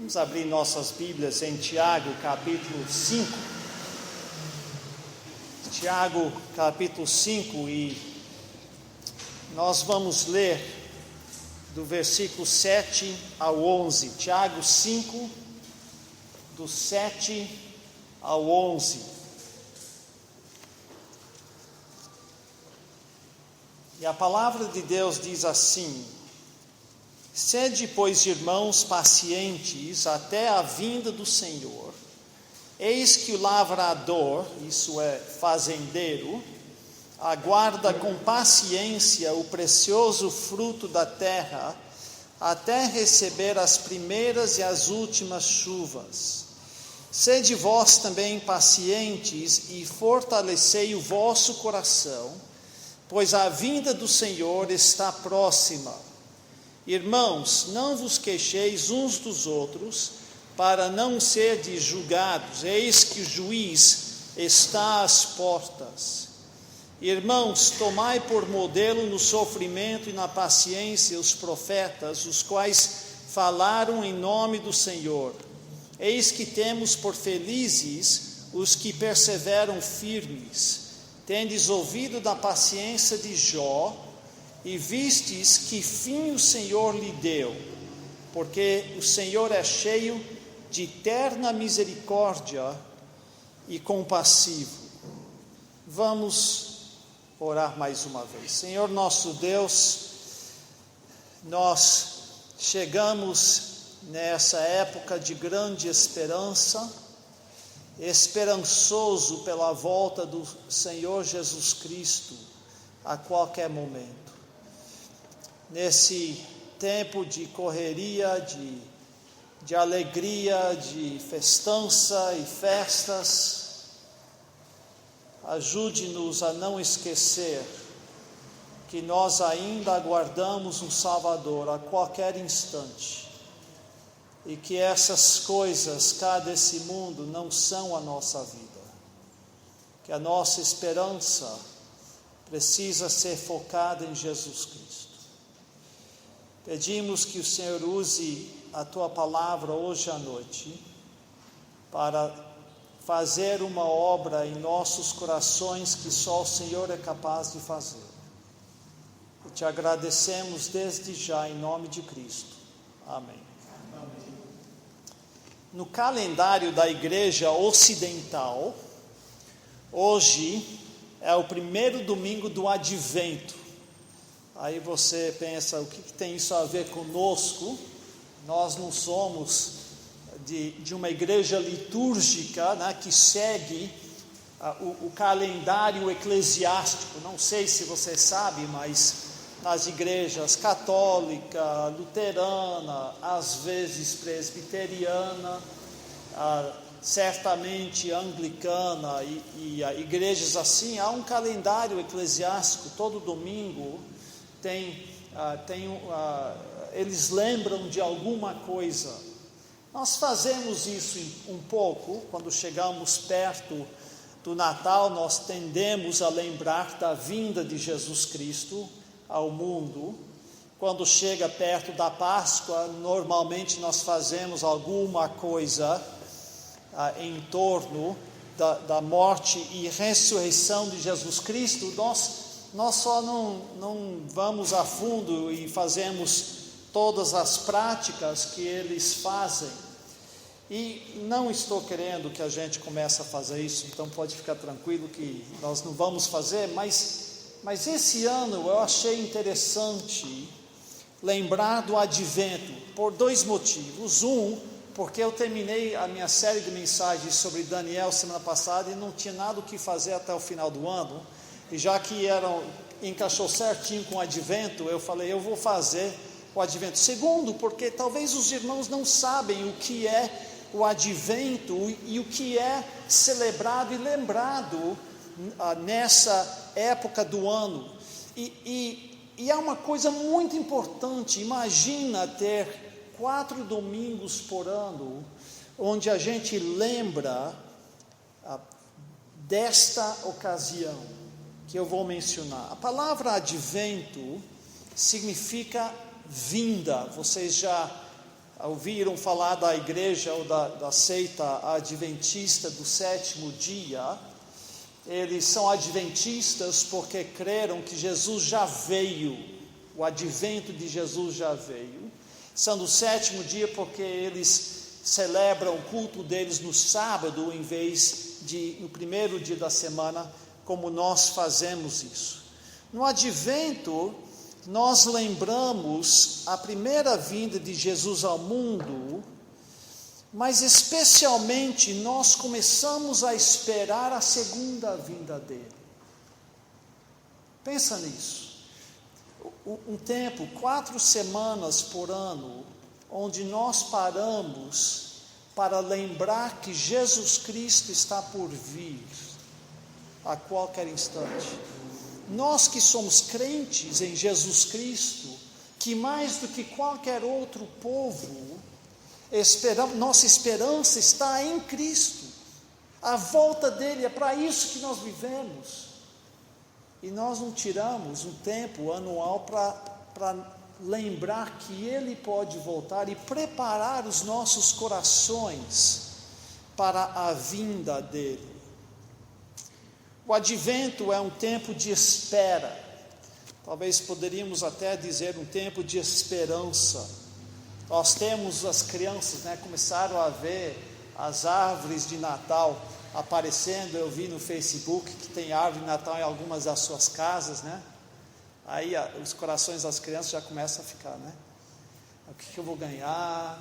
Vamos abrir nossas Bíblias em Tiago, capítulo 5. Tiago, capítulo 5, e nós vamos ler do versículo 7 ao 11. Tiago 5, do 7 ao 11. E a palavra de Deus diz assim: Sede, pois, irmãos, pacientes até a vinda do Senhor. Eis que o lavrador, isso é, fazendeiro, aguarda com paciência o precioso fruto da terra, até receber as primeiras e as últimas chuvas. Sede vós também pacientes e fortalecei o vosso coração, pois a vinda do Senhor está próxima. Irmãos, não vos queixeis uns dos outros, para não serdes julgados. Eis que o juiz está às portas. Irmãos, tomai por modelo no sofrimento e na paciência os profetas, os quais falaram em nome do Senhor. Eis que temos por felizes os que perseveram firmes. Tendes ouvido da paciência de Jó, e vistes que fim o Senhor lhe deu, porque o Senhor é cheio de terna misericórdia e compassivo. Vamos orar mais uma vez. Senhor nosso Deus, nós chegamos nessa época de grande esperança, esperançoso pela volta do Senhor Jesus Cristo a qualquer momento. Nesse tempo de correria, de alegria, de festança e festas, ajude-nos a não esquecer que nós ainda aguardamos um Salvador a qualquer instante, e que essas coisas cá desse mundo não são a nossa vida, que a nossa esperança precisa ser focada em Jesus Cristo. Pedimos que o Senhor use a Tua palavra hoje à noite para fazer uma obra em nossos corações que só o Senhor é capaz de fazer. E te agradecemos desde já em nome de Cristo. Amém. Amém. No calendário da Igreja Ocidental, hoje é o primeiro domingo do Advento. Aí você pensa, o que tem isso a ver conosco? Nós não somos de uma igreja litúrgica, né, que segue o calendário eclesiástico. Não sei se você sabe, mas nas igrejas católica, luterana, às vezes presbiteriana, certamente anglicana e igrejas assim, há um calendário eclesiástico. Todo domingo eles lembram de alguma coisa. Nós fazemos isso um pouco, quando chegamos perto do Natal, nós tendemos a lembrar da vinda de Jesus Cristo ao mundo. Quando chega perto da Páscoa, normalmente nós fazemos alguma coisa em torno da morte e ressurreição de Jesus Cristo. Nós só não vamos a fundo e fazemos todas as práticas que eles fazem. E não estou querendo que a gente comece a fazer isso, então pode ficar tranquilo que nós não vamos fazer, mas esse ano eu achei interessante lembrar do Advento, por dois motivos. Porque eu terminei a minha série de mensagens sobre Daniel semana passada e não tinha nada o que fazer até o final do ano. E já que encaixou certinho com o Advento, eu falei, eu vou fazer o Advento. Segundo, porque talvez os irmãos não sabem o que é o Advento e o que é celebrado e lembrado nessa época do ano. E há uma coisa muito importante. Imagina ter 4 domingos por ano, onde a gente lembra desta ocasião que eu vou mencionar. A palavra advento significa vinda. Vocês já ouviram falar da igreja ou da seita adventista do sétimo dia. Eles são adventistas porque creram que Jesus já veio, o advento de Jesus já veio. São do sétimo dia porque eles celebram o culto deles no sábado, em vez de no primeiro dia da semana, como nós fazemos isso. No advento, nós lembramos a primeira vinda de Jesus ao mundo, mas especialmente nós começamos a esperar a segunda vinda dele. Pensa nisso. Um tempo, 4 semanas por ano, onde nós paramos para lembrar que Jesus Cristo está por vir a qualquer instante. Nós que somos crentes em Jesus Cristo, que mais do que qualquer outro povo, nossa esperança está em Cristo. A volta dele é para isso que nós vivemos. E nós não tiramos um tempo anual para lembrar que ele pode voltar e preparar os nossos corações para a vinda dele. O advento é um tempo de espera, talvez poderíamos até dizer um tempo de esperança. Nós temos as crianças, começaram a ver as árvores de Natal aparecendo. Eu vi no Facebook que tem árvore de Natal em algumas das suas casas, Aí os corações das crianças já começam a ficar, O que eu vou ganhar?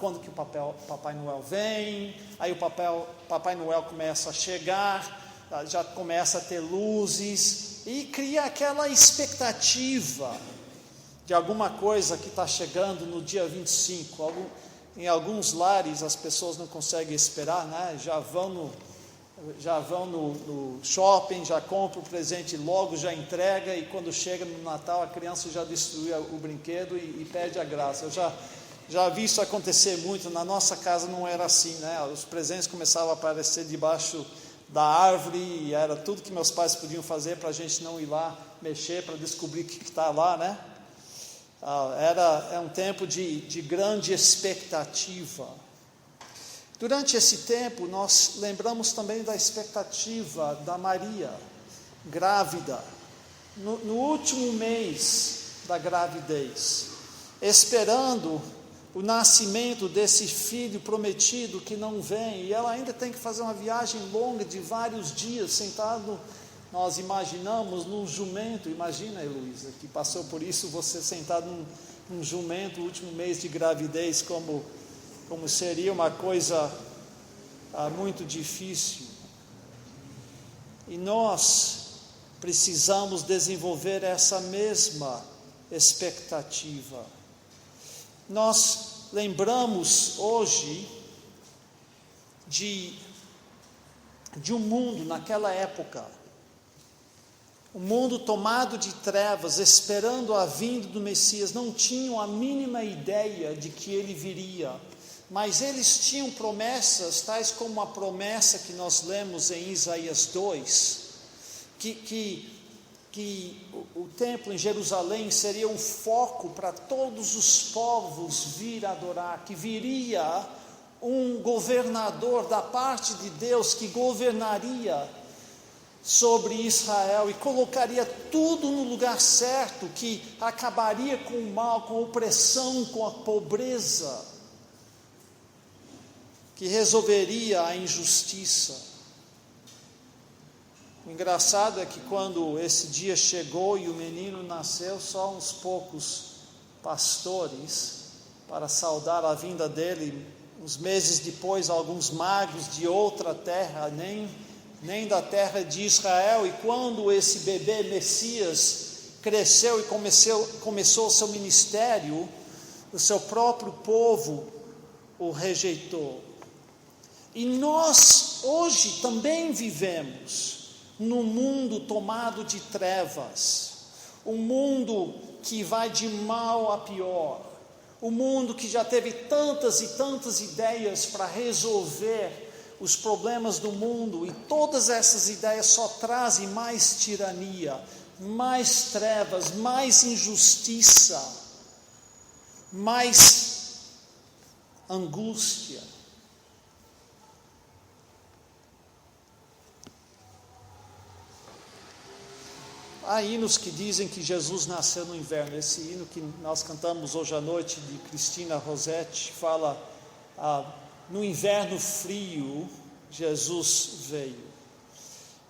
Quando que o Papai Noel vem? Aí o Papai Noel começa a chegar, já começa a ter luzes, e cria aquela expectativa de alguma coisa que está chegando no dia 25. Em alguns lares as pessoas não conseguem esperar, já vão no shopping, já compra o presente logo, já entrega, e quando chega no Natal a criança já destruiu o brinquedo e perde a graça. Eu já vi isso acontecer muito. Na nossa casa não era assim, Os presentes começavam a aparecer debaixo da árvore, e era tudo que meus pais podiam fazer para a gente não ir lá mexer, para descobrir o que está lá, É um tempo de grande expectativa. Durante esse tempo, nós lembramos também da expectativa da Maria, grávida, no último mês da gravidez, esperando o nascimento desse filho prometido que não vem, e ela ainda tem que fazer uma viagem longa de vários dias, sentado, nós imaginamos, num jumento. Imagina, Heloísa, que passou por isso, você sentado num jumento, no último mês de gravidez, como seria uma coisa muito difícil. E nós precisamos desenvolver essa mesma expectativa. Nós lembramos hoje de um mundo naquela época, um mundo tomado de trevas, esperando a vinda do Messias. Não tinham a mínima ideia de que ele viria, mas eles tinham promessas, tais como a promessa que nós lemos em Isaías 2, que o templo em Jerusalém seria um foco para todos os povos vir adorar, que viria um governador da parte de Deus, que governaria sobre Israel e colocaria tudo no lugar certo, que acabaria com o mal, com a opressão, com a pobreza, que resolveria a injustiça. O engraçado é que quando esse dia chegou e o menino nasceu, só uns poucos pastores, para saudar a vinda dele, uns meses depois, alguns magos de outra terra, nem da terra de Israel. E quando esse bebê Messias cresceu e começou o seu ministério, o seu próprio povo o rejeitou. E nós hoje também vivemos num mundo tomado de trevas, um mundo que vai de mal a pior, um mundo que já teve tantas e tantas ideias para resolver os problemas do mundo, e todas essas ideias só trazem mais tirania, mais trevas, mais injustiça, mais angústia. Há hinos que dizem que Jesus nasceu no inverno. Esse hino que nós cantamos hoje à noite, de Cristina Rossetti, fala: no inverno frio, Jesus veio.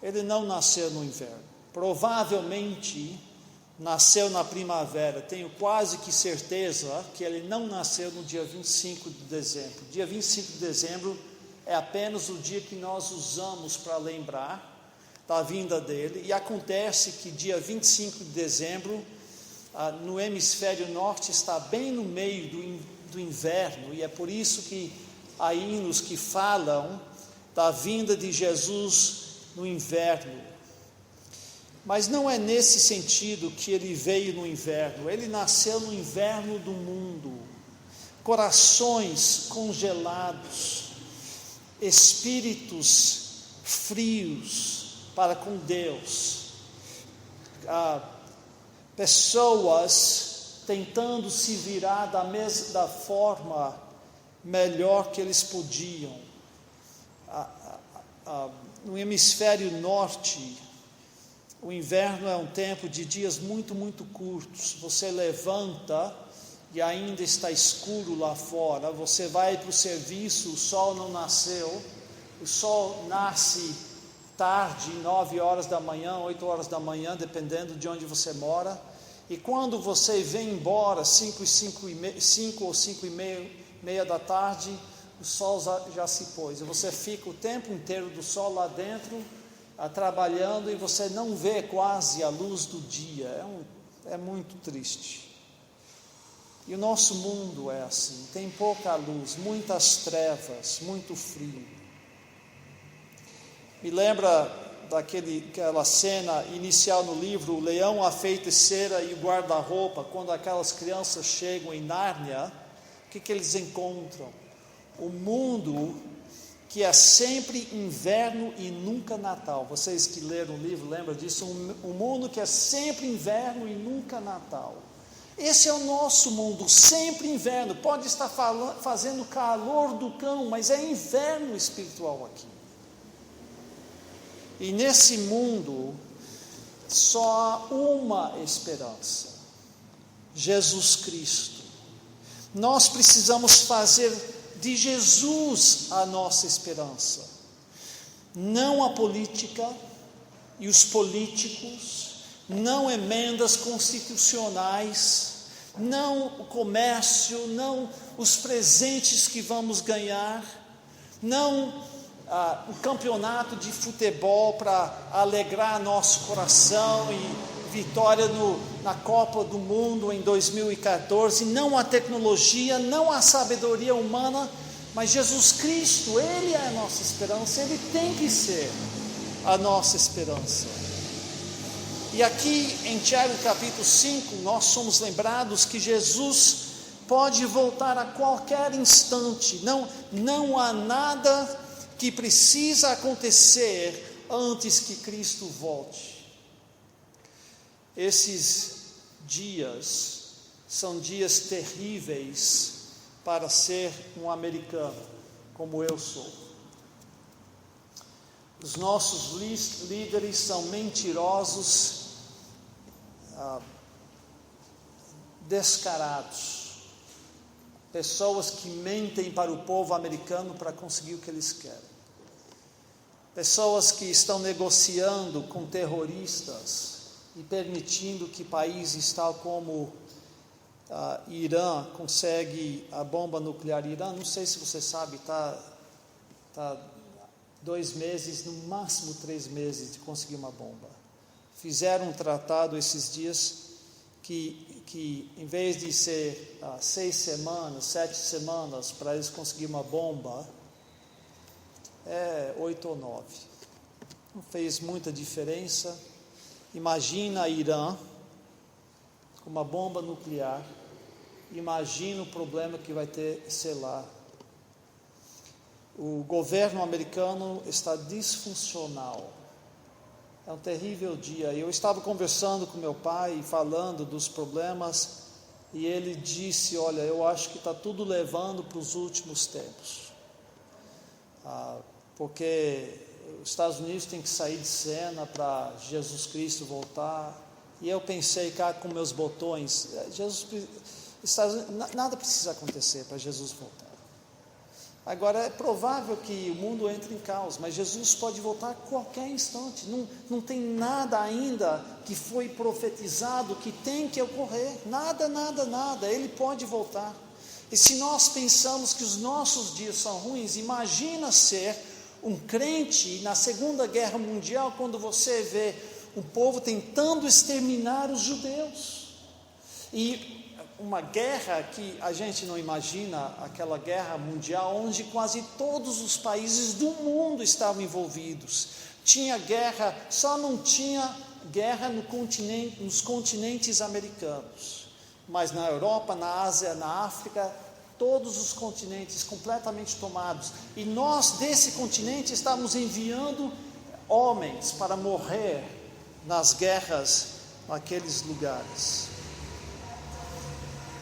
Ele não nasceu no inverno. Provavelmente nasceu na primavera. Tenho quase que certeza que ele não nasceu no dia 25 de dezembro. Dia 25 de dezembro é apenas o dia que nós usamos para lembrar da vinda dele, e acontece que dia 25 de dezembro, no hemisfério norte, está bem no meio do inverno, e é por isso que há hinos que falam da vinda de Jesus no inverno. Mas não é nesse sentido que ele veio no inverno. Ele nasceu no inverno do mundo. Corações congelados, espíritos frios para com Deus, pessoas tentando se virar da forma melhor que eles podiam. No hemisfério norte, o inverno é um tempo de dias muito, muito curtos. Você levanta e ainda está escuro lá fora. Você vai para o serviço, o sol não nasceu. O sol nasce tarde, 9 horas da manhã, 8 horas da manhã, dependendo de onde você mora. E quando você vem embora, 5 ou 5 e meia da tarde, o sol já se pôs. E você fica o tempo inteiro do sol lá dentro, trabalhando, e você não vê quase a luz do dia. É muito triste. E o nosso mundo é assim, tem pouca luz, muitas trevas, muito frio. Me lembra daquela cena inicial no livro, o leão, a feiticeira e o guarda-roupa. Quando aquelas crianças chegam em Nárnia, o que eles encontram? O mundo que é sempre inverno e nunca Natal. Vocês que leram o livro lembram disso? Um mundo que é sempre inverno e nunca Natal. Esse é o nosso mundo, sempre inverno. Pode estar fazendo calor do cão, mas é inverno espiritual aqui. E nesse mundo, só há uma esperança: Jesus Cristo. Nós precisamos fazer de Jesus a nossa esperança, não a política e os políticos, não emendas constitucionais, não o comércio, não os presentes que vamos ganhar, não o campeonato de futebol para alegrar nosso coração e vitória na Copa do Mundo em 2014, não a tecnologia, não a sabedoria humana, mas Jesus Cristo. Ele é a nossa esperança, Ele tem que ser a nossa esperança. E aqui em Tiago capítulo 5, nós somos lembrados que Jesus pode voltar a qualquer instante. Não há nada que precisa acontecer antes que Cristo volte. Esses dias são dias terríveis para ser um americano, como eu sou. Os nossos líderes são mentirosos, descarados. Pessoas que mentem para o povo americano para conseguir o que eles querem. Pessoas que estão negociando com terroristas e permitindo que países tal como Irã consegue a bomba nuclear. Irã, não sei se você sabe, está 2 meses, no máximo 3 meses de conseguir uma bomba. Fizeram um tratado esses dias que em vez de ser 6 semanas, 7 semanas para eles conseguirem uma bomba, é 8 ou 9. Não fez muita diferença. Imagina Irã com uma bomba nuclear, imagina o problema que vai ter, sei lá. O governo americano está disfuncional. É um terrível dia. Eu estava conversando com meu pai, falando dos problemas, e ele disse: olha, eu acho que está tudo levando para os últimos tempos, porque os Estados Unidos tem que sair de cena para Jesus Cristo voltar. E eu pensei cá com meus botões, nada precisa acontecer para Jesus voltar. Agora, é provável que o mundo entre em caos, mas Jesus pode voltar a qualquer instante. Não tem nada ainda que foi profetizado que tem que ocorrer. Nada. Ele pode voltar. E se nós pensamos que os nossos dias são ruins, imagina ser um crente na Segunda Guerra Mundial, quando você vê o povo tentando exterminar os judeus. E uma guerra que a gente não imagina, aquela guerra mundial onde quase todos os países do mundo estavam envolvidos. Tinha guerra, só não tinha guerra nos continentes americanos, mas na Europa, na Ásia, na África, todos os continentes completamente tomados. E nós desse continente estávamos enviando homens para morrer nas guerras naqueles lugares.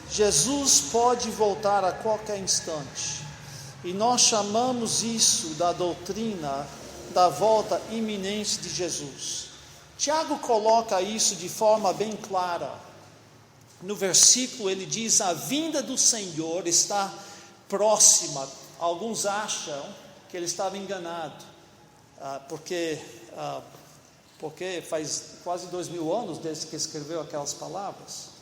Jesus pode voltar a qualquer instante, e nós chamamos isso da doutrina da volta iminente de Jesus. Tiago coloca isso de forma bem clara. No versículo ele diz: a vinda do Senhor está próxima. Alguns acham que ele estava enganado, porque faz quase 2000 anos desde que escreveu aquelas palavras.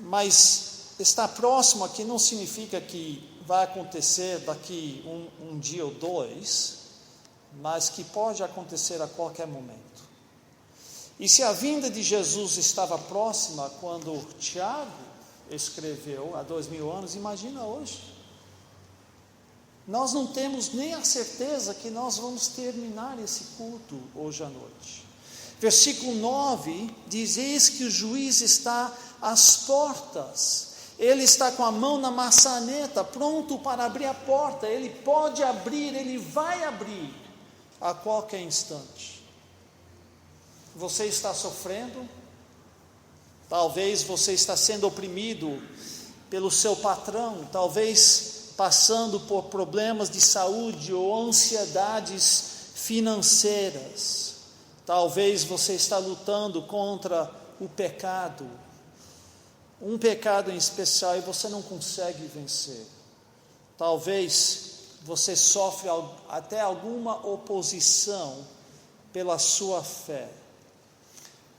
Mas está próximo aqui não significa que vai acontecer daqui um dia ou dois, mas que pode acontecer a qualquer momento. E se a vinda de Jesus estava próxima quando Tiago escreveu há 2000 anos, imagina hoje. Nós não temos nem a certeza que nós vamos terminar esse culto hoje à noite. Versículo 9 diz: eis que o juiz está às portas, ele está com a mão na maçaneta, pronto para abrir a porta. Ele pode abrir, ele vai abrir a qualquer instante. Você está sofrendo? Talvez você está sendo oprimido pelo seu patrão, talvez passando por problemas de saúde ou ansiedades financeiras. Talvez você está lutando contra o pecado, um pecado em especial, e você não consegue vencer. Talvez você sofre até alguma oposição pela sua fé.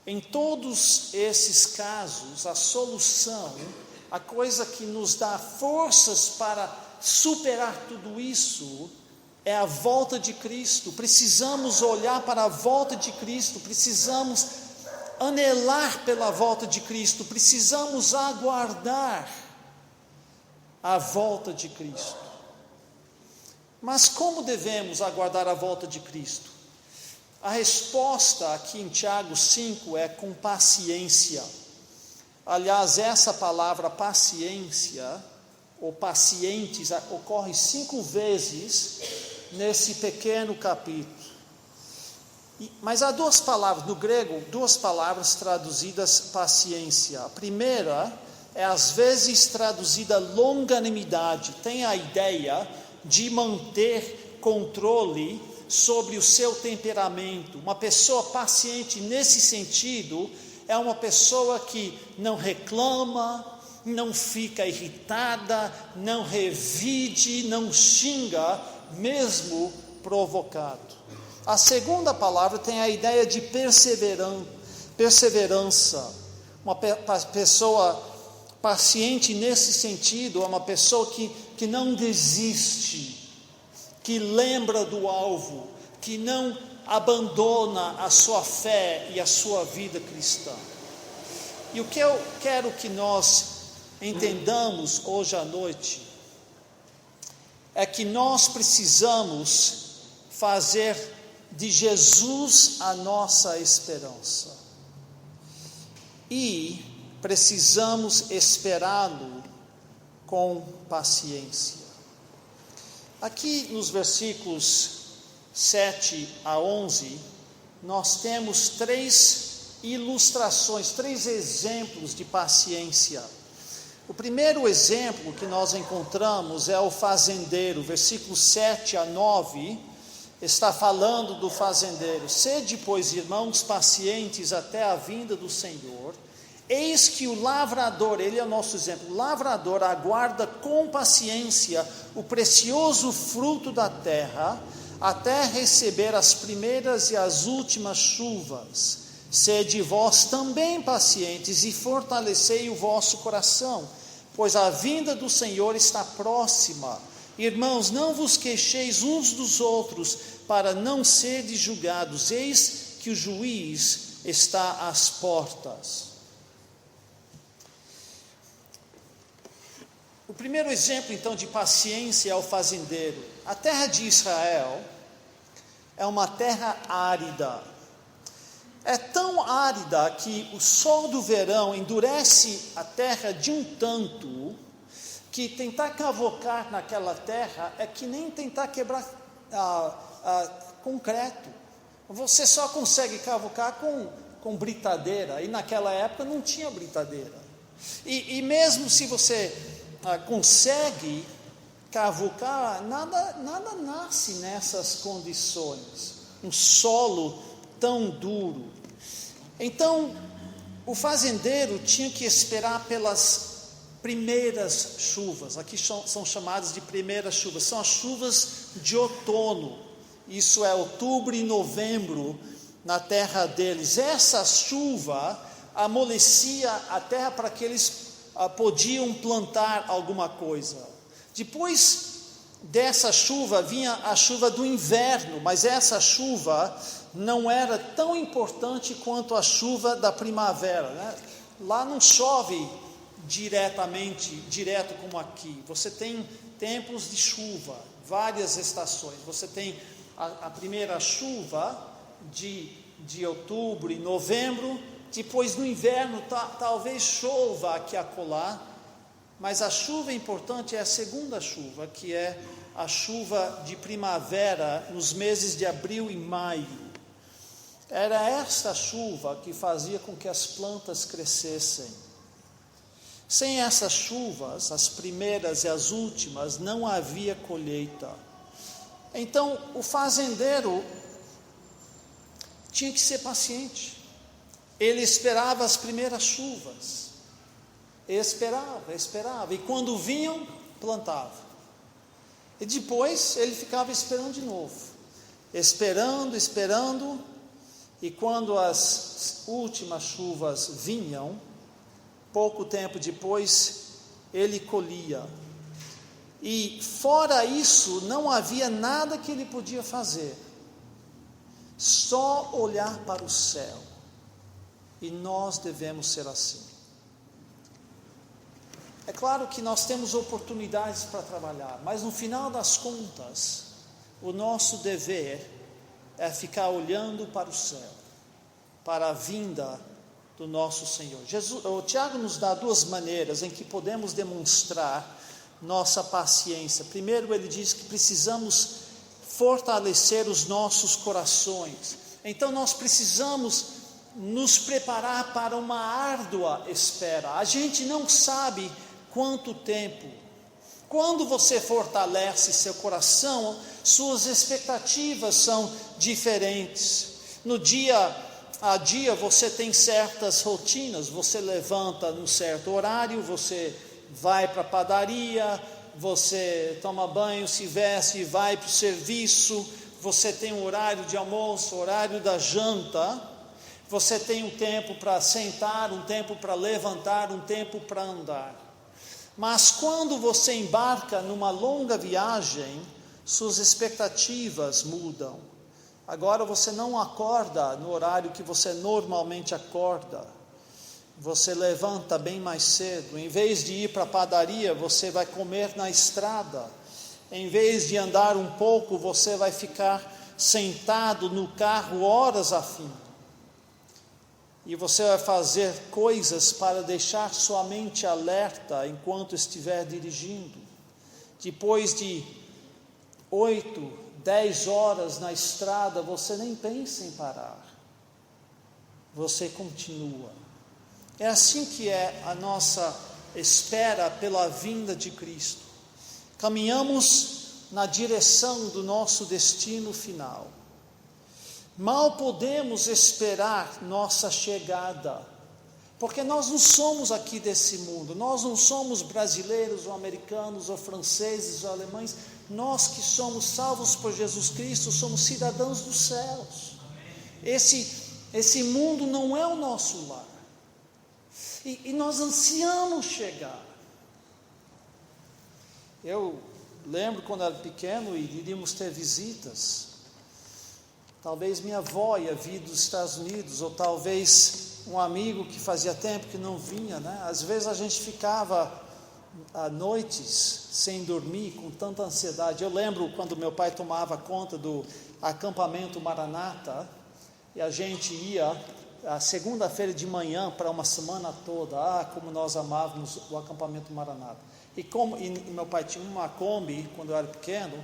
Em todos esses casos, a solução, a coisa que nos dá forças para superar tudo isso, é a volta de Cristo. Precisamos olhar para a volta de Cristo, precisamos anelar pela volta de Cristo, precisamos aguardar a volta de Cristo. Mas como devemos aguardar a volta de Cristo? A resposta aqui em Tiago 5 é com paciência. Aliás, essa palavra paciência, ou pacientes, ocorre 5 vezes nesse pequeno capítulo. Mas há 2 palavras, no grego, 2 palavras traduzidas paciência. A primeira é às vezes traduzida longanimidade, tem a ideia de manter controle sobre o seu temperamento. Uma pessoa paciente nesse sentido é uma pessoa que não reclama, não fica irritada, não revide, não xinga, mesmo provocado. A segunda palavra tem a ideia de perseverança. Uma pessoa paciente nesse sentido é uma pessoa que não desiste, que lembra do alvo, que não abandona a sua fé e a sua vida cristã. E o que eu quero que nós entendamos hoje à noite é que nós precisamos fazer de Jesus a nossa esperança e precisamos esperá-lo com paciência. Aqui nos versículos 7 a 11, nós temos 3 ilustrações, 3 exemplos de paciência. O primeiro exemplo que nós encontramos é o fazendeiro, versículos 7 a 9, está falando do fazendeiro. Sede, pois, irmãos, pacientes até a vinda do Senhor. Eis que o lavrador, ele é o nosso exemplo, o lavrador aguarda com paciência o precioso fruto da terra, até receber as primeiras e as últimas chuvas. Sede vós também pacientes e fortalecei o vosso coração, pois a vinda do Senhor está próxima. Irmãos, não vos queixeis uns dos outros, para não serdes julgados. Eis que o juiz está às portas. O primeiro exemplo, então, de paciência é o fazendeiro. A terra de Israel é uma terra árida. É tão árida que o sol do verão endurece a terra de um tanto que tentar cavocar naquela terra é que nem tentar quebrar concreto. Você só consegue cavocar com britadeira, e naquela época não tinha britadeira. E mesmo se você consegue cavocar, nada nasce nessas condições, um solo tão duro. Então, o fazendeiro tinha que esperar pelas primeiras chuvas. Aqui são chamadas de primeiras chuvas, são as chuvas de outono. Isso é outubro e novembro na terra deles. Essa chuva amolecia a terra para que eles podiam plantar alguma coisa. Depois dessa chuva vinha a chuva do inverno, mas essa chuva não era tão importante quanto a chuva da primavera, né? Lá não chove direto como aqui. Você tem tempos de chuva, várias estações. Você tem a primeira chuva de outubro e novembro. Depois no inverno talvez chova aqui e acolá, mas a chuva importante é a segunda chuva, que é a chuva de primavera nos meses de abril e maio. Era esta chuva que fazia com que as plantas crescessem. Sem essas chuvas, as primeiras e as últimas, não havia colheita. Então o fazendeiro tinha que ser paciente. Ele esperava as primeiras chuvas, esperava, e quando vinham, plantava. E depois ele ficava esperando de novo, esperando, e quando as últimas chuvas vinham, pouco tempo depois, ele colhia. E fora isso, não havia nada que ele podia fazer, só olhar para o céu. E nós devemos ser assim. É claro que nós temos oportunidades para trabalhar, mas no final das contas, o nosso dever é ficar olhando para o céu, para a vinda do nosso Senhor. O Tiago nos dá duas maneiras em que podemos demonstrar nossa paciência. Primeiro, ele diz que precisamos fortalecer os nossos corações. Então nós precisamos nos preparar para uma árdua espera. A gente não sabe quanto tempo. Quando você fortalece seu coração, suas expectativas são diferentes. No dia a dia você tem certas rotinas, você levanta num certo horário, você vai para a padaria, você toma banho, se veste e vai para o serviço, você tem um horário de almoço, horário da janta. Você tem um tempo para sentar, um tempo para levantar, um tempo para andar. Mas quando você embarca numa longa viagem, suas expectativas mudam. Agora você não acorda no horário que você normalmente acorda. Você levanta bem mais cedo. Em vez de ir para a padaria, você vai comer na estrada. Em vez de andar um pouco, você vai ficar sentado no carro horas a fim. E você vai fazer coisas para deixar sua mente alerta enquanto estiver dirigindo. Depois de 8, 10 horas na estrada, você nem pensa em parar. Você continua. É assim que é a nossa espera pela vinda de Cristo. Caminhamos na direção do nosso destino final. Mal podemos esperar nossa chegada, porque nós não somos aqui desse mundo, nós não somos brasileiros ou americanos ou franceses ou alemães, nós que somos salvos por Jesus Cristo somos cidadãos dos céus. Esse mundo não é o nosso lar, e nós ansiamos chegar. Eu lembro quando era pequeno e iríamos ter visitas, talvez minha avó ia vir dos Estados Unidos, ou talvez um amigo que fazia tempo que não vinha, né? Às vezes a gente ficava noites sem dormir, com tanta ansiedade. Eu lembro quando meu pai tomava conta do acampamento Maranata, e a gente ia a segunda-feira de manhã para uma semana toda. Como nós amávamos o acampamento Maranata. E meu pai tinha uma Kombi quando eu era pequeno,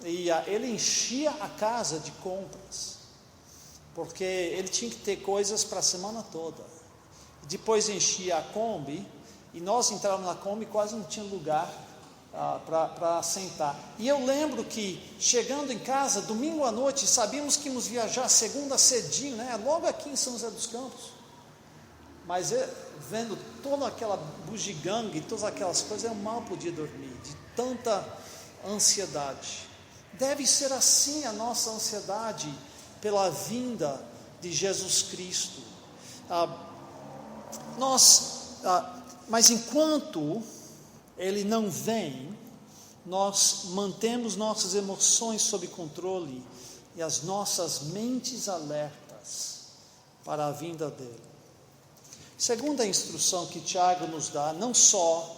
e ele enchia a casa de compras, porque ele tinha que ter coisas para a semana toda. Depois enchia a Kombi, e nós entrávamos na Kombi e quase não tinha lugar para sentar. E eu lembro que, chegando em casa, domingo à noite, sabíamos que íamos viajar segunda cedinho, né? Logo aqui em São José dos Campos. Mas vendo toda aquela bugigangue, todas aquelas coisas, eu mal podia dormir, de tanta ansiedade. Deve ser assim a nossa ansiedade pela vinda de Jesus Cristo. Mas enquanto Ele não vem, nós mantemos nossas emoções sob controle e as nossas mentes alertas para a vinda dEle. Segunda instrução que Tiago nos dá, não só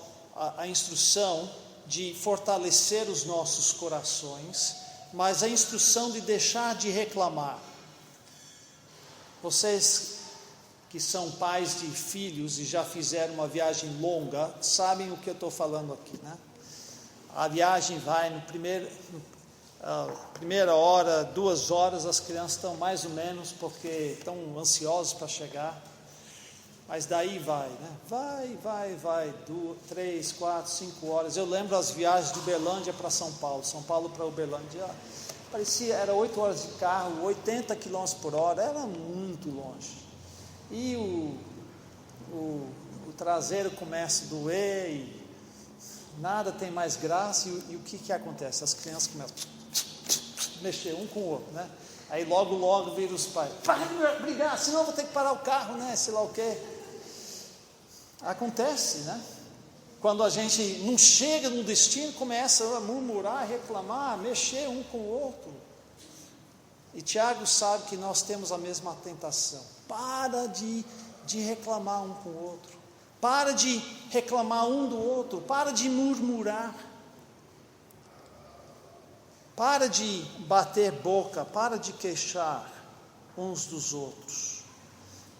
a instrução de fortalecer os nossos corações, mas a instrução de deixar de reclamar. Vocês que são pais de filhos e já fizeram uma viagem longa, sabem o que eu estou falando aqui, né? A viagem vai primeira hora, 2 horas, as crianças estão mais ou menos, porque estão ansiosos para chegar. Mas daí vai, né? Vai, 2, 3, 4, 5 horas. Eu lembro as viagens de Uberlândia para São Paulo para Uberlândia, era 8 horas de carro, 80 km por hora, era muito longe. E o traseiro começa a doer, e nada tem mais graça, e o que acontece? As crianças começam a mexer um com o outro, né? Aí logo viram os pais, para de brigar, senão eu vou ter que parar o carro, né? Sei lá o quê. Acontece, né? Quando a gente não chega no destino, começa a murmurar, reclamar, mexer um com o outro. E Tiago sabe que nós temos a mesma tentação. Para de reclamar um com o outro. Para de reclamar um do outro. Para de murmurar. Para de bater boca. Para de queixar uns dos outros.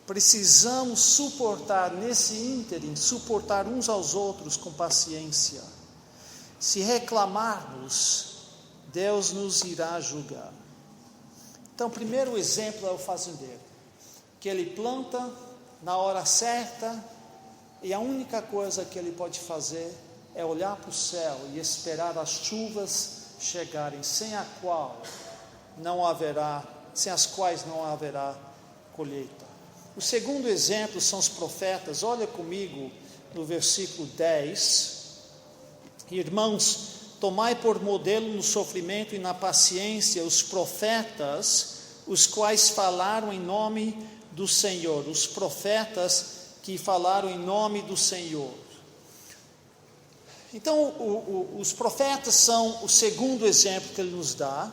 Precisamos suportar nesse ínterim, suportar uns aos outros com paciência. Se reclamarmos, Deus nos irá julgar. Então, o primeiro exemplo é o fazendeiro, que ele planta na hora certa, e a única coisa que ele pode fazer é olhar para o céu e esperar as chuvas chegarem, sem as quais não haverá colheita. O segundo exemplo são os profetas. Olha comigo no versículo 10. Irmãos, tomai por modelo no sofrimento e na paciência os profetas, os quais falaram em nome do Senhor. Os profetas que falaram em nome do Senhor. Então, os profetas são o segundo exemplo que ele nos dá.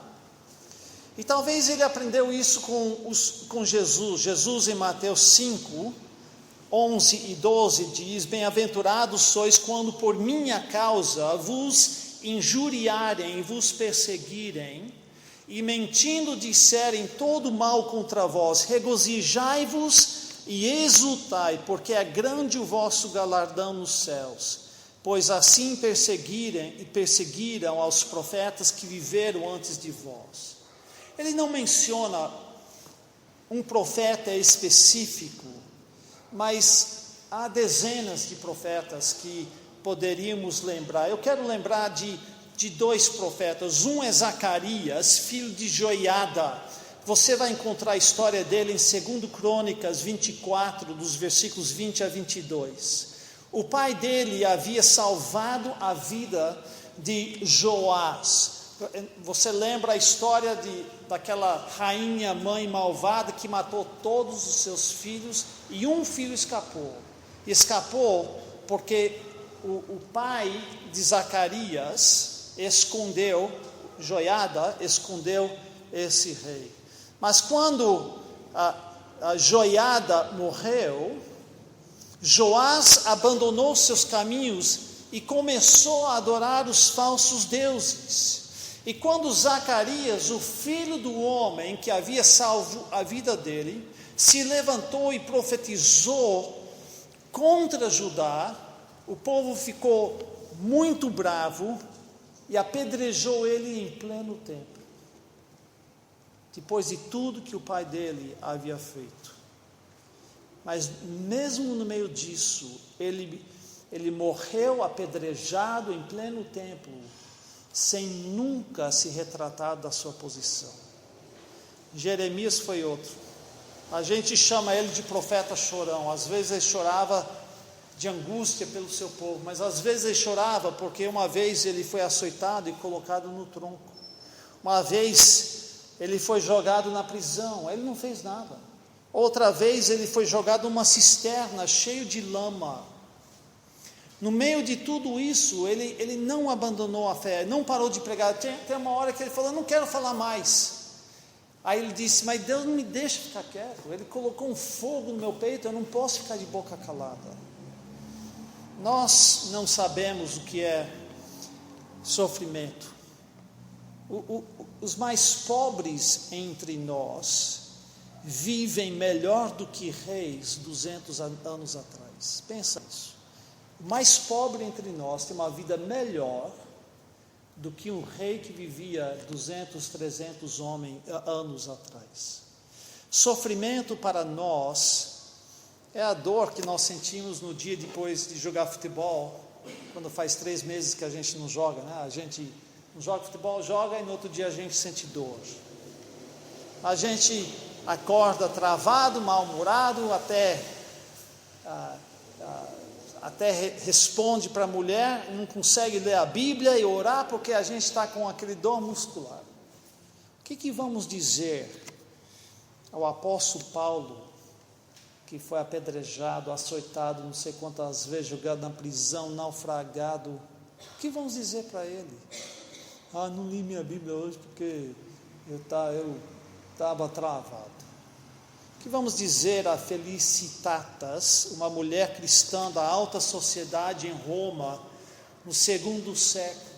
E talvez ele aprendeu isso com Jesus. Jesus, em Mateus 5, 11 e 12, diz: bem-aventurados sois quando por minha causa vos injuriarem, vos perseguirem, e mentindo disserem todo mal contra vós. Regozijai-vos e exultai, porque é grande o vosso galardão nos céus. Pois assim perseguiram aos profetas que viveram antes de vós. Ele não menciona um profeta específico, mas há dezenas de profetas que poderíamos lembrar. Eu quero lembrar de dois profetas. Um é Zacarias, filho de Joiada. Você vai encontrar a história dele em 2 Crônicas 24, dos versículos 20 a 22. O pai dele havia salvado a vida de Joás. Você lembra a história daquela rainha mãe malvada que matou todos os seus filhos e um filho escapou. Escapou porque o pai de Zacarias escondeu, Joiada escondeu esse rei. Mas quando a Joiada morreu, Joás abandonou seus caminhos e começou a adorar os falsos deuses. E quando Zacarias, o filho do homem que havia salvo a vida dele, se levantou e profetizou contra Judá, o povo ficou muito bravo e apedrejou ele em pleno templo, depois de tudo que o pai dele havia feito. Mas mesmo no meio disso, ele morreu apedrejado em pleno templo, sem nunca se retratar da sua posição. Jeremias foi outro. A gente chama ele de profeta chorão. Às vezes ele chorava de angústia pelo seu povo, mas às vezes ele chorava porque uma vez ele foi açoitado e colocado no tronco. Uma vez ele foi jogado na prisão, ele não fez nada. Outra vez ele foi jogado numa cisterna cheio de lama. No meio de tudo isso, ele não abandonou a fé, não parou de pregar. Tem uma hora que ele falou: não quero falar mais. Aí ele disse: mas Deus não me deixa ficar quieto. Ele colocou um fogo no meu peito, eu não posso ficar de boca calada. Nós não sabemos o que é sofrimento. Os mais pobres entre nós vivem melhor do que reis 200 anos atrás. Pensa nisso. O mais pobre entre nós tem uma vida melhor do que um rei que vivia 200, 300 anos atrás. Sofrimento para nós é a dor que nós sentimos no dia depois de jogar futebol, quando faz 3 meses que a gente não joga, né? A gente não joga futebol, joga e no outro dia a gente sente dor. A gente acorda travado, mal-humorado, até responde para a mulher, não consegue ler a Bíblia e orar porque a gente está com aquele dor muscular. O que vamos dizer ao apóstolo Paulo, que foi apedrejado, açoitado, não sei quantas vezes, jogado na prisão, naufragado? O que vamos dizer para ele? Não li minha Bíblia hoje porque eu estava travado. O que vamos dizer a Felicitatas, uma mulher cristã da alta sociedade em Roma, no 2º século?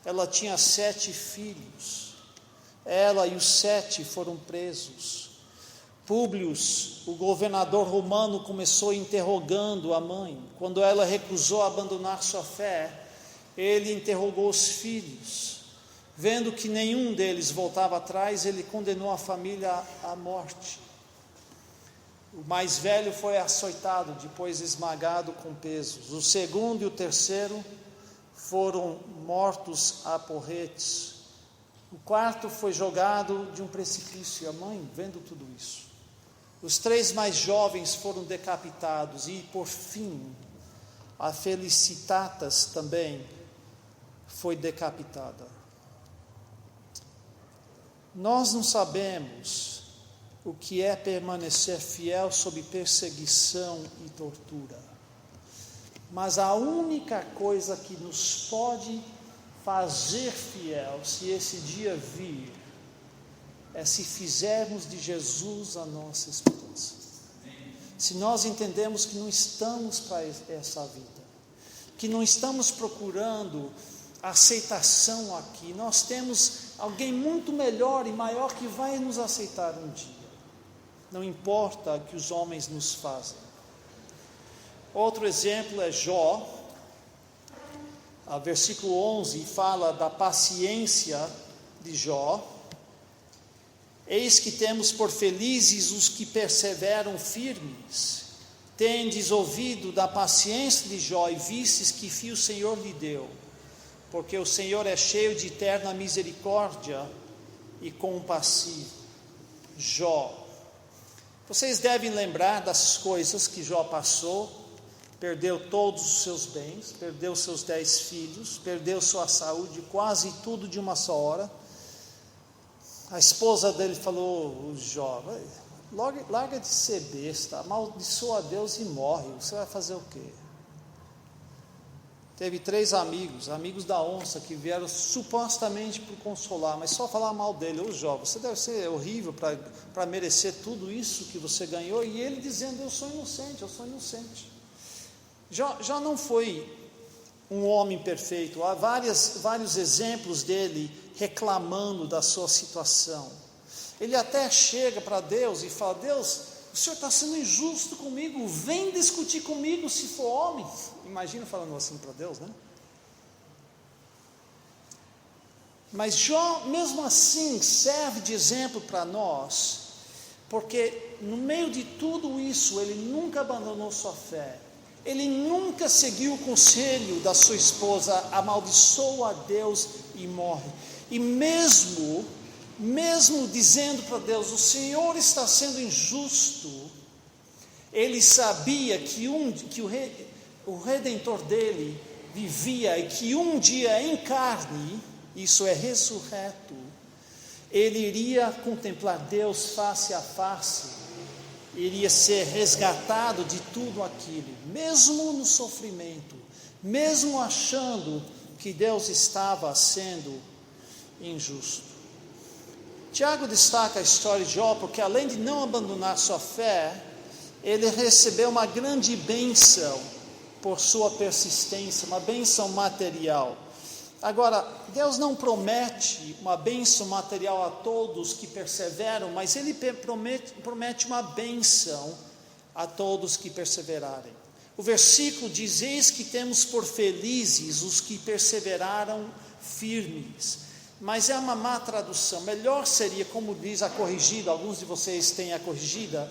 Ela tinha 7 filhos. Ela e os 7 foram presos. Públio, o governador romano, começou interrogando a mãe. Quando ela recusou abandonar sua fé, ele interrogou os filhos. Vendo que nenhum deles voltava atrás, ele condenou a família à morte. O mais velho foi açoitado, depois esmagado com pesos. O segundo e o terceiro foram mortos a porretes. O quarto foi jogado de um precipício. E a mãe, vendo tudo isso. Os 3 mais jovens foram decapitados. E, por fim, a Felicitatas também foi decapitada. Nós não sabemos o que é permanecer fiel sob perseguição e tortura. Mas a única coisa que nos pode fazer fiel, se esse dia vir, é se fizermos de Jesus a nossa esperança. Se nós entendemos que não estamos para essa vida, que não estamos procurando aceitação aqui, nós temos alguém muito melhor e maior que vai nos aceitar um dia. Não importa o que os homens nos fazem. Outro exemplo é Jó. Versículo 11 fala da paciência de Jó. Eis que temos por felizes os que perseveram firmes, tendes ouvido da paciência de Jó e vistes que fim o Senhor lhe deu, porque o Senhor é cheio de eterna misericórdia e compassivo. Jó. Vocês devem lembrar das coisas que Jó passou. Perdeu todos os seus bens, perdeu seus 10 filhos, perdeu sua saúde, quase tudo de uma só hora. A esposa dele falou: Jó, larga de ser besta, amaldiçoa a Deus e morre, você vai fazer o quê? Teve 3 amigos da onça, que vieram supostamente para consolar, mas só falar mal dele. Ô Jó, você deve ser horrível para merecer tudo isso que você ganhou. E ele dizendo: eu sou inocente. Já não foi um homem perfeito. Há vários exemplos dele reclamando da sua situação. Ele até chega para Deus e fala: Deus, o Senhor está sendo injusto comigo, vem discutir comigo se for homem. Imagina falando assim para Deus, né? Mas Jó, mesmo assim, serve de exemplo para nós, porque no meio de tudo isso, ele nunca abandonou sua fé. Ele nunca seguiu o conselho da sua esposa, amaldiçoa a Deus e morre. E mesmo dizendo para Deus: o Senhor está sendo injusto, ele sabia que o Redentor dele vivia e que um dia em carne, isso é ressurreto, ele iria contemplar Deus face a face, iria ser resgatado de tudo aquilo, mesmo no sofrimento, mesmo achando que Deus estava sendo injusto. Tiago destaca a história de Jó, porque além de não abandonar sua fé, ele recebeu uma grande bênção por sua persistência, uma bênção material. Agora, Deus não promete uma bênção material a todos que perseveram, mas Ele promete uma bênção a todos que perseverarem. O versículo diz: eis que temos por felizes os que perseveraram firmes. Mas é uma má tradução. Melhor seria, como diz a corrigida, alguns de vocês têm a corrigida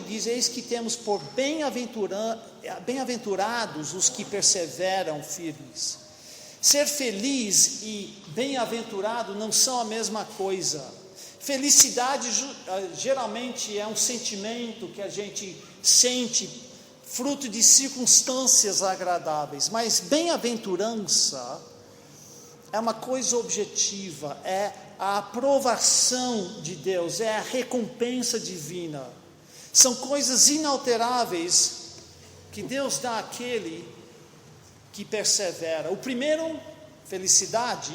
diz: eis que temos por bem-aventurados os que perseveram firmes. Ser feliz e bem-aventurado não são a mesma coisa. Felicidade geralmente é um sentimento que a gente sente fruto de circunstâncias agradáveis, mas bem-aventurança é uma coisa objetiva, é a aprovação de Deus, é a recompensa divina. São coisas inalteráveis que Deus dá àquele que persevera. O primeiro, felicidade,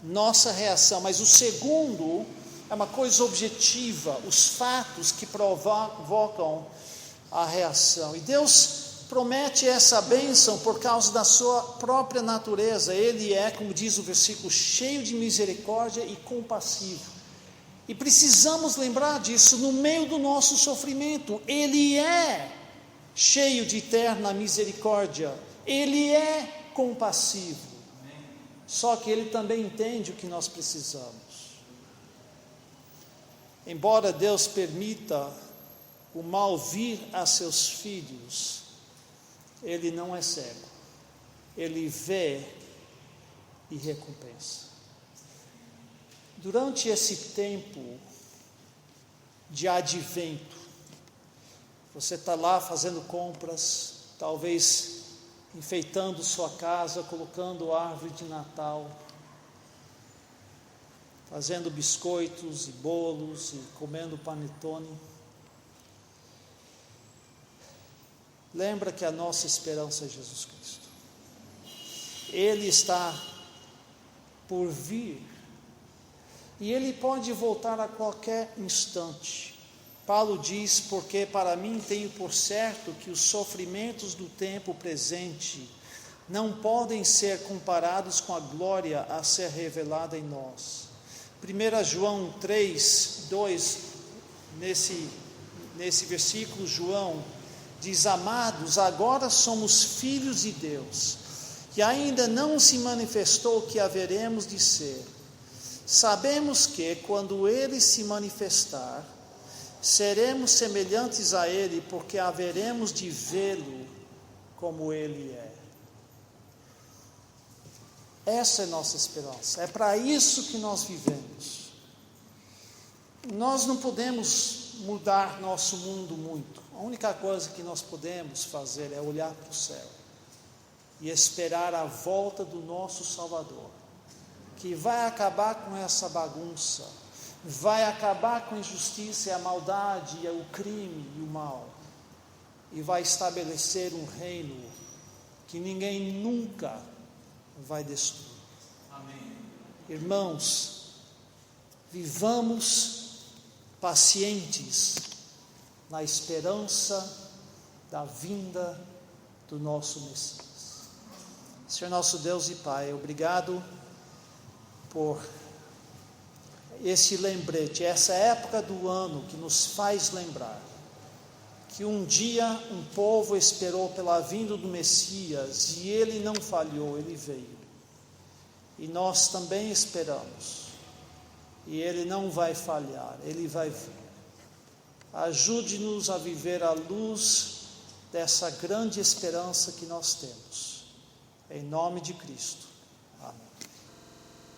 nossa reação, mas o segundo é uma coisa objetiva, os fatos que provocam a reação. E Deus promete essa bênção por causa da sua própria natureza. Ele é, como diz o versículo, cheio de misericórdia e compassivo. E precisamos lembrar disso no meio do nosso sofrimento. Ele é cheio de eterna misericórdia. Ele é compassivo. Só que Ele também entende o que nós precisamos. Embora Deus permita o mal vir a seus filhos, Ele não é cego. Ele vê e recompensa. Durante esse tempo de advento, você está lá fazendo compras, talvez enfeitando sua casa, colocando árvore de Natal, fazendo biscoitos e bolos e comendo panetone. Lembra que a nossa esperança é Jesus Cristo. Ele está por vir e Ele pode voltar a qualquer instante. Paulo diz: porque para mim tenho por certo que os sofrimentos do tempo presente não podem ser comparados com a glória a ser revelada em nós. 1 João 3, 2, nesse versículo, João diz: amados, agora somos filhos de Deus, e ainda não se manifestou o que haveremos de ser. Sabemos que, quando Ele se manifestar, seremos semelhantes a Ele, porque haveremos de vê-lo como Ele é. Essa é nossa esperança, é para isso que nós vivemos. Nós não podemos mudar nosso mundo muito. A única coisa que nós podemos fazer é olhar para o céu e esperar a volta do nosso Salvador, que vai acabar com essa bagunça, vai acabar com a injustiça e a maldade, e o crime e o mal, e vai estabelecer um reino que ninguém nunca vai destruir. Amém. Irmãos, vivamos pacientes na esperança da vinda do nosso Messias. Senhor nosso Deus e Pai, obrigado por esse lembrete, essa época do ano que nos faz lembrar que um dia um povo esperou pela vinda do Messias e ele não falhou, ele veio. E nós também esperamos. E ele não vai falhar, ele vai vir. Ajude-nos a viver à luz dessa grande esperança que nós temos. Em nome de Cristo. Amém.